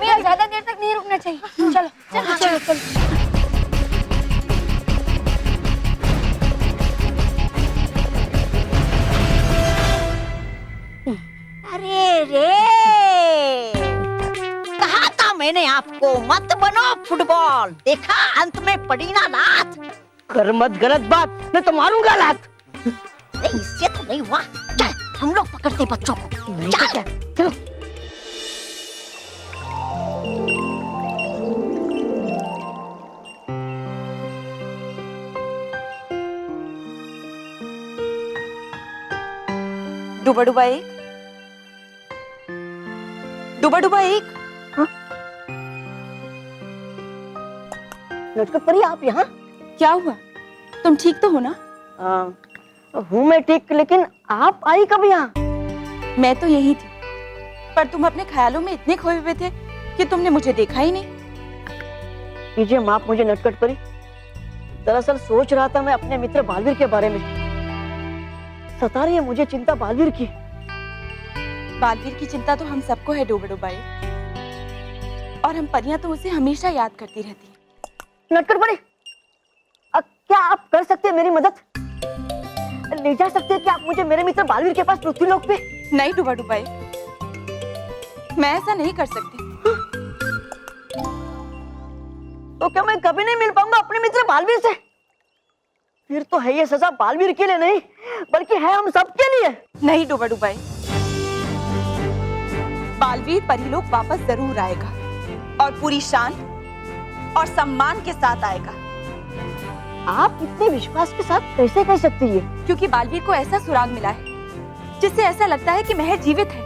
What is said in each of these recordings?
हमें ज्यादा देर तक नहीं रुकना चाहिए। चलो चलो चलो चलो। अरे रे, कहा था मैंने आपको मत बनो फुटबॉल, देखा अंत में पड़ी ना लात। कर मत गलत बात, मैं तो मारूंगा लात। नहीं इससे तो नहीं हुआ, चल हम लोग पकड़ते बच्चों को। नहीं तो क्या, चलो। डूबा डूबा एक, डूबा डूबा एक। नटखट परी आप यहाँ? क्या हुआ, तुम ठीक तो हो ना? हूँ मैं ठीक, लेकिन आप आई कब यहाँ? मैं तो यही थी, पर तुम अपने ख्यालों में इतने खोए हुए थे कि तुमने मुझे देखा ही नहीं। कीजिए माफ मुझे नटखट परी, दरअसल सोच रहा था मैं अपने मित्र बालवीर के बारे में। सता रही है मुझे चिंता बालवीर की। बालवीर की चिंता तो हम सबको है डूबा डूबा एक, और हम परियां तो उसे हमेशा याद करती रहती हैं। नटखट परी, क्या आप कर सकते हैं मेरी मदद? ले जा सकते हैं क्या आप मुझे मेरे मित्र बालवीर के पास पृथ्वीलोक पे? नहीं डूबा डूबा एक, मैं ऐसा नहीं कर सकती। तो क्या मैं कभी नहीं मिल पाऊंगा अपने मित्र बालवीर से? फिर तो है ये सजा बालवीर के लिए नहीं, बल्कि है हम सबके लिए। नहीं डूबा डूबा एक, बालवीर परिलोक वापस जरूर आएगा, और पूरी शान और सम्मान के साथ आएगा। आप इतने विश्वास के साथ कैसे कह सकती है? क्योंकि बालवीर को ऐसा सुराग मिला है जिससे ऐसा लगता है कि महर जीवित है,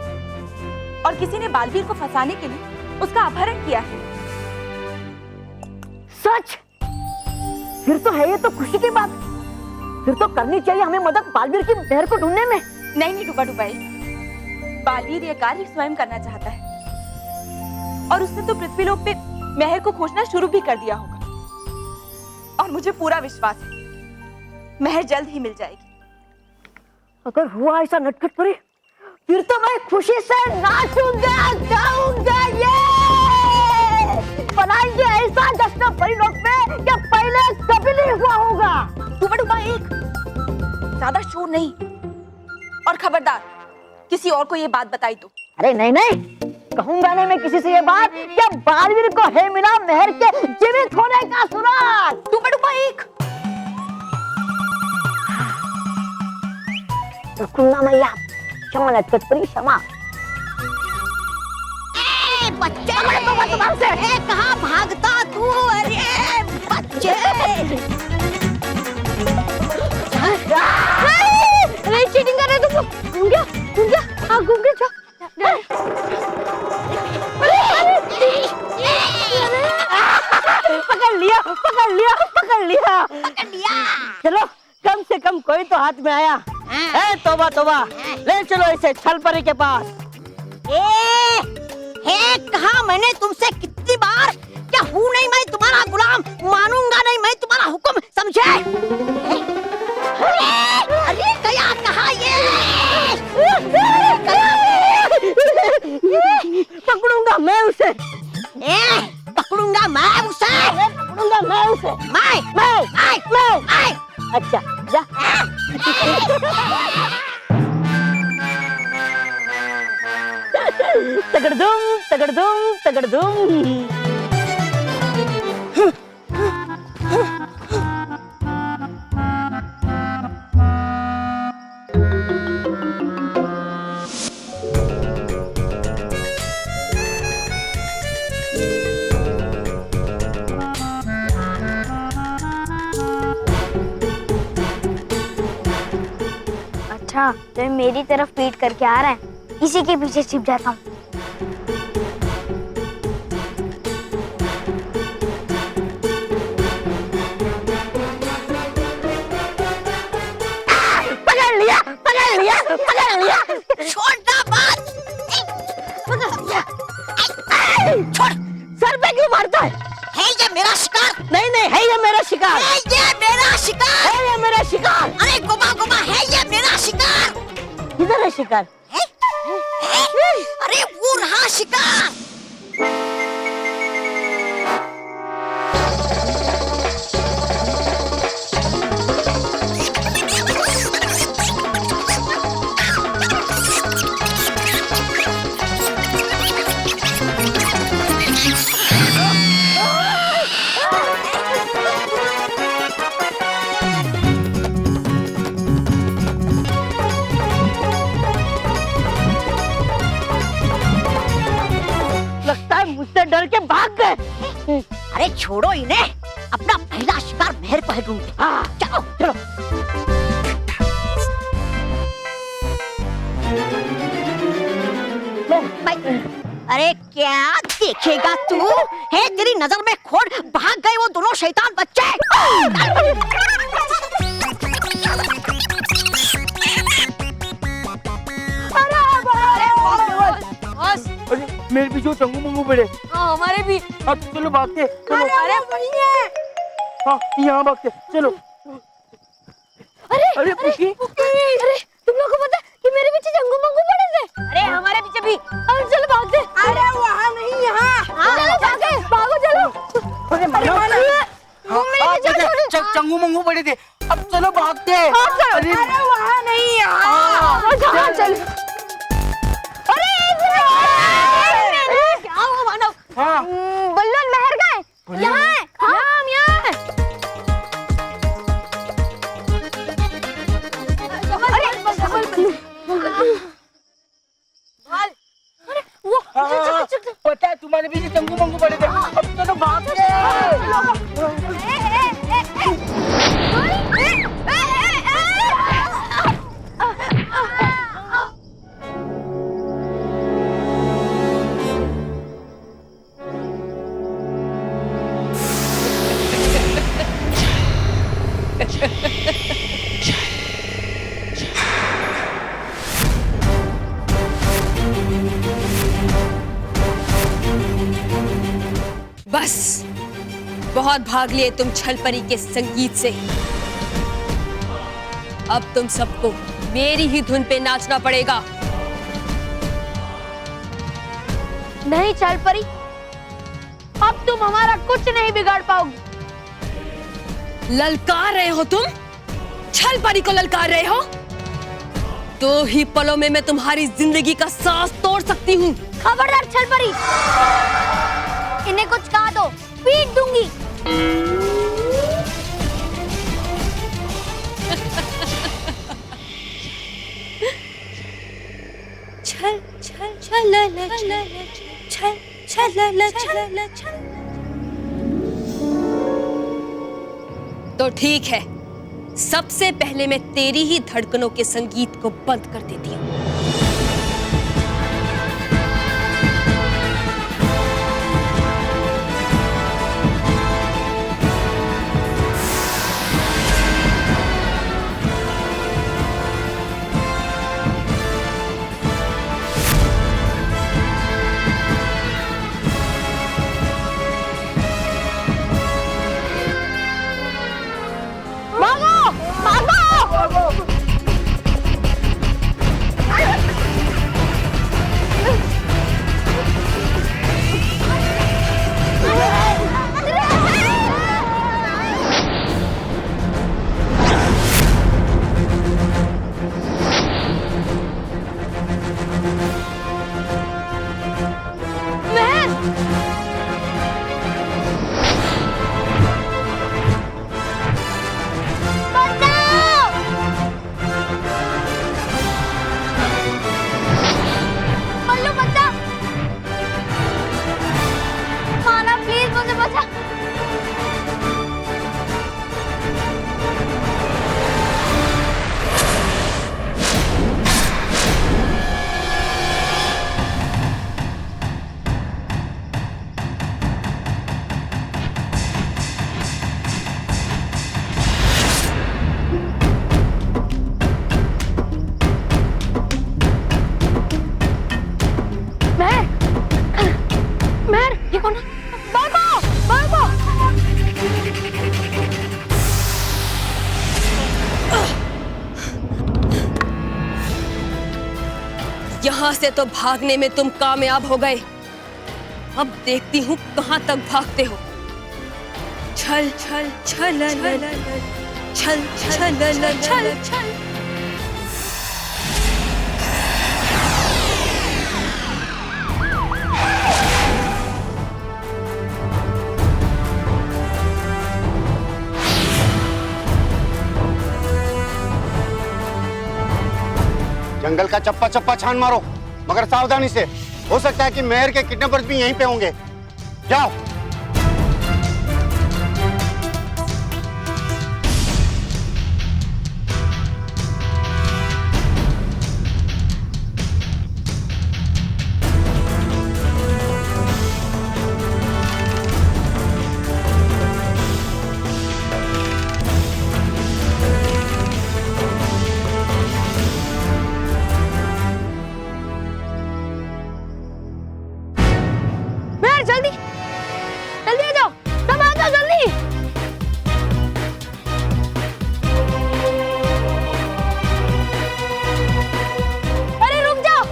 और किसी ने बालवीर को फंसाने के लिए उसका अपहरण किया है। सच? फिर तो है ये तो खुशी की बात। फिर तो करनी चाहिए हमें मदद बालवीर की महर को ढूंढने में। नहीं नहीं डूबा डूबा, बालवीर ये कार्य स्वयं करना चाहता है, और उसने तो पृथ्वीलोक पे महर को खोजना शुरू भी कर दिया होगा, और मुझे पूरा विश्वास है महर जल्द ही मिल जाएगी। अगर हुआ ऐसा नटखट परी, फिर तो मैं खुशी से नाचूंगा गाऊंगा, ये बनाएंगे ऐसा जश्न परिलोक में कि पहले कभी नहीं हुआ होगा। डूबा डूबा एक, ज्यादा शोर नहीं, और खबरदार किसी और को ये बात बताई तो। अरे नहीं नहीं, कहूंगा नहीं मैं किसी से ये बात कि बालवीर को है मिला महर के जीवित होने का सुराग। डूबा डूबा एक, रखूंगा मैया, क्षमा नटखट परी क्षमा। बच्चे कहाँ भागता तू? अरे बच्चे, अरे चीटिंग कर रहे तुम लोग। घूम गया, हाँ घूम गया। पकड़ लिया पकड़ लिया पकड़ लिया पकड़ लिया। चलो कम से कम कोई तो हाथ में आया। तोबा तोबा, ले चलो इसे छल परी के पास। कहा मैंने तुमसे कितनी बार, क्या हूँ नहीं मैं तुम्हारा गुलाम, मानूंगा नहीं मैं तुम्हारा हुक्म, समझे? अरे गया कहाँ ये? पकड़ूंगा मैं उसे, पकड़ूंगा मैं उसे, पकड़ूंगा मैं उसे। मैं अच्छा जा। तगड़दुम तगड़दुम तगड़दुम। अच्छा तो मेरी तरफ पीट करके आ रहा है, इसी के पीछे छिप जाता हूँ। पकड़ लिया छोड़ना मत। छोड़, सर पे क्यों मारता है? ये मेरा शिकार। नहीं नहीं, है ये मेरा शिकार, ये मेरा शिकार। है ये मेरा शिकार। अरे गुमा गुमा, है ये मेरा शिकार। किधर है शिकार? अरे वो रहा शिकार। डर के भाग गए। अरे छोड़ो इन्हें, अपना पहला शिकार मेहर को है ढूंढते। हाँ चलो चलो। अरे क्या देखेगा तू? है तेरी नजर में खोट, भाग गए वो दोनों शैतान बच्चे। अरे मेरे भी जो चंगू मंगू पड़े। हाँ हमारे भी। अब चलो भागते, चलो। अरे वही है। हाँ यहाँ भागते, चलो। अरे अरे खुशी, अरे तुम लोगों को पता है कि मेरे पीछे जंगू मंगू पड़े थे? अरे हमारे पीछे भी। अरे चलो भागते। अरे वहाँ नहीं, यहाँ। चलो भागे, भागो चलो। अरे चंगू मंगू पड़े थे, अब चलो भागते। अरे वहाँ नहीं, यहाँ। चल। क्या हुआ मानव? हाँ बल्लू और मेहर गए। यहाँ है, हम यहाँ हैं। अरे वो चल। पता है तुम्हारे भी चंगू मंगू पड़े थे, अब चलो भागते। बस बहुत भाग लिए तुम छलपरी के संगीत से। अब तुम सबको मेरी ही धुन पे नाचना पड़ेगा। नहीं चल परी, अब तुम हमारा कुछ नहीं बिगाड़ पाओगी। ललकार रहे हो तुम? छलपरी को ललकार रहे हो? 2 ही पलों में मैं तुम्हारी जिंदगी का सांस तोड़ सकती हूँ। खबरदार चल परी, इन्हें कुछ कहा तो पीट दूंगी। छल छल छल छल छल छल छल। तो ठीक है, सबसे पहले मैं तेरी ही धड़कनों के संगीत को बंद कर देती हूँ। यहाँ से तो भागने में तुम कामयाब हो गए। अब देखती हूँ कहाँ तक भागते हो। छल छल छल छल छल छल छल। जंगल का चप्पा चप्पा छान मारो, मगर सावधानी से। हो सकता है कि मेहर के किडनैपर्स भी यहीं पे होंगे। जाओ। मेहर जल्दी जल्दी आ जाओ, सब आ जाओ जल्दी। अरे रुक जाओ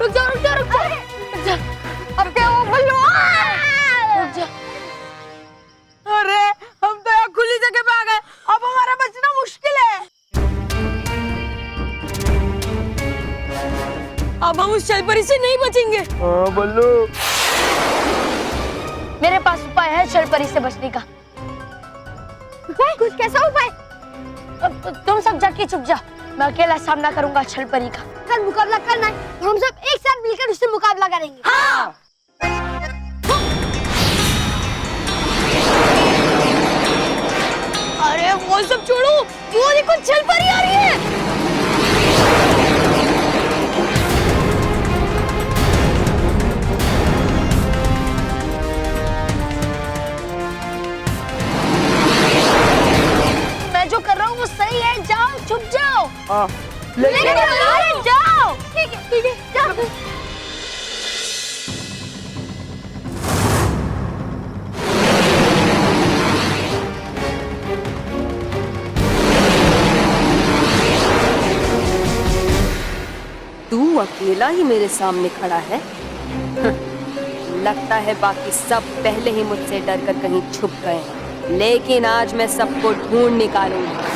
रुक जाओ रुक जाओ रुक जाओ रुक जाओ। अब क्या वो बल्लू रुक जाओ। अरे हम तो यहाँ खुली जगह पे आ गए, अब हमारा बचना मुश्किल है। अब हम उस छलपरी से नहीं बचेंगे। हाँ बल्लू। मेरे पास उपाय है छलपरी से बचने का। उपाय? कुछ कैसा उपाय? तुम सब जाके छुप जाओ, मैं अकेला सामना करूंगा छलपरी का। कल मुकाबला करना है, हम सब एक साथ मिलकर उससे मुकाबला करेंगे। हाँ। अरे वो सब छोड़ो, वो देखो छलपरी आ रही है। मैं जो कर रहा हूँ वो सही है, जाओ छुप जाओ। हाँ लेकिन जाओ। ठीक है जाओ। तू अकेला ही मेरे सामने खड़ा है। लगता है बाकी सब पहले ही मुझसे डरकर कहीं छुप गए हैं, लेकिन आज मैं सबको ढूंढ निकालूंगा।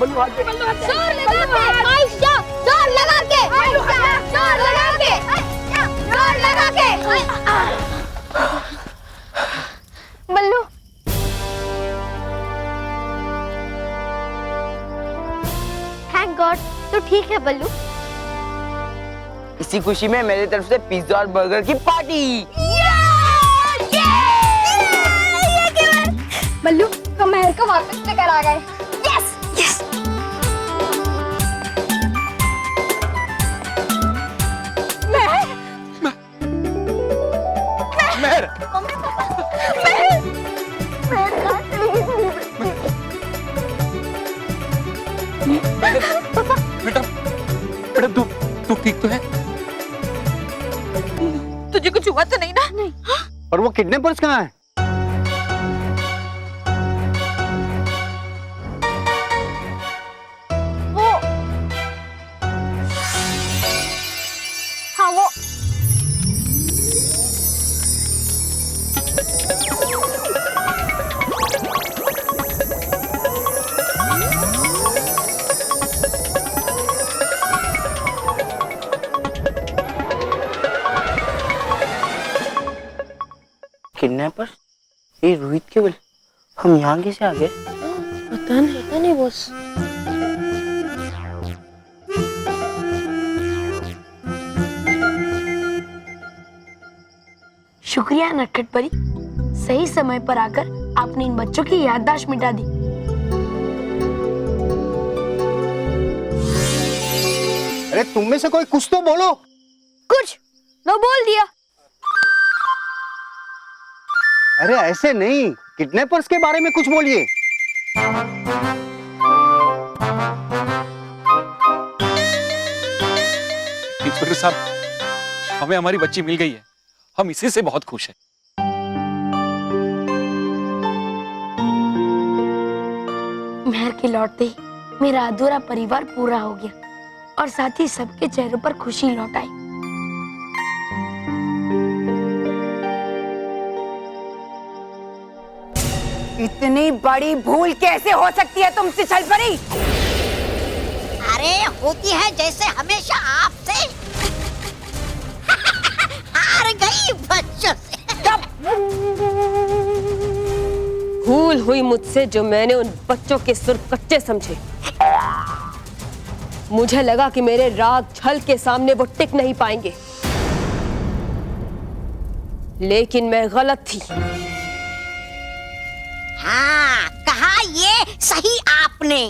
बल्लू हाथ दे। जोर लगा के आयशा, जोर लगा के आयशा, जोर लगा के जोर लगा के। बल्लू थैंक गॉड तो ठीक है बल्लू। इसी खुशी में मेरी तरफ से पिज्जा और बर्गर की पार्टी। बल्लू हम महर को वापस लेकर आ गए। Yes yes. मेहर मम्मी पापा महर महर कहाँ चली गई? बेटा बेटा तू ठीक तो है? तुझे कुछ हुआ तो नहीं ना? नहीं। और वो किडनैपर्स कहाँ है? वो हाँ वो किडनैपर्स, ये रोहित केवल, हम यहाँ कैसे आ गए? पता नहीं बॉस। शुक्रिया नटखट परी, सही समय पर आकर आपने इन बच्चों की याददाश्त मिटा दी। अरे तुम में से कोई कुछ तो बोलो। कुछ लो, बोल दिया। अरे ऐसे नहीं, किडनैपर्स के बारे में कुछ बोलिए। इंस्पेक्टर साहब, हमें हमारी बच्ची मिल गई है, हम इसी से बहुत खुश हैं। मेहर के लौटते ही मेरा अधूरा परिवार पूरा हो गया और साथ ही सबके चेहरों पर खुशी लौट आई। इतनी बड़ी भूल कैसे हो सकती है तुमसे छलपरी? अरे होती है जैसे हमेशा आपसे। हार गई बच्चों से। भूल हुई मुझसे जो मैंने उन बच्चों के सुर कच्चे समझे। मुझे लगा कि मेरे राग छल के सामने वो टिक नहीं पाएंगे, लेकिन मैं गलत थी। हाँ, कहा ये सही आपने।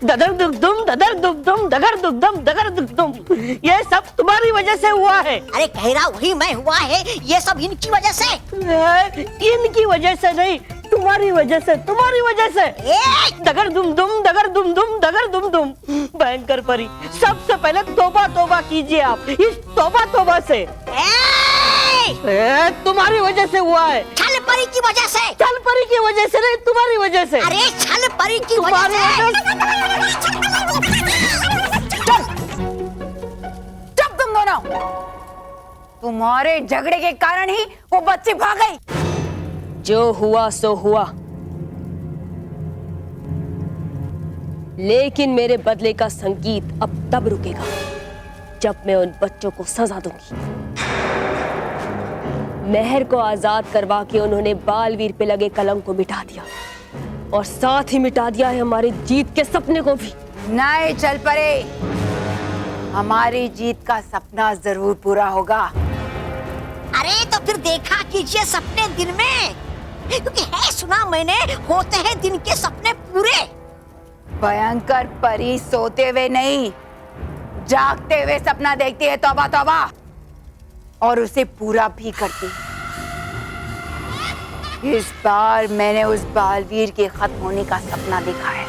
ददर दुगदुम ददर दुगदुम दगर दुगदम दगर दुगदुम, ये सब तुम्हारी वजह से हुआ है। अरे कह रहा वही मैं हुआ है, ये सब इनकी वजह से। इनकी वजह से नहीं, तुम्हारी वजह से, तुम्हारी वजह से। दगर दुम दुम दगर दुम दुम दगर दुम दुम। भयंकर परी, सबसे पहले तौबा तौबा कीजिए आप इस तौबा तौबा से। तुम्हारी वजह से हुआ है। छल परी की वजह से। छल परी की वजह से नहीं, तुम्हारी वजह से। अरे छल परी की वजह से। चुप तुम दोनों, तुम्हारे झगड़े के कारण ही वो बच्ची भाग गई। जो हुआ सो हुआ, लेकिन मेरे बदले का संगीत अब तब रुकेगा जब मैं उन बच्चों को सजा दूंगी। मेहर को आजाद करवा के उन्होंने बालवीर पे लगे कलंक को मिटा दिया और साथ ही मिटा दिया है हमारी जीत के सपने को भी। नहीं चल परे, हमारी जीत का सपना जरूर पूरा होगा। अरे तो फिर देखा कीजिए सपने दिन में, क्योंकि है सुना मैंने, होते हैं दिन के सपने पूरे। भयंकर परी सोते हुए नहीं, जागते हुए सपना देखती है, तौबा तौबा, और उसे पूरा भी करती है। इस बार मैंने उस बालवीर के खत्म होने का सपना देखा है।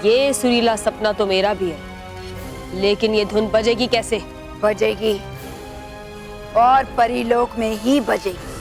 ये सुरीला सपना तो मेरा भी है, लेकिन ये धुन बजेगी कैसे? बजेगी, और परीलोक में ही बजेगी।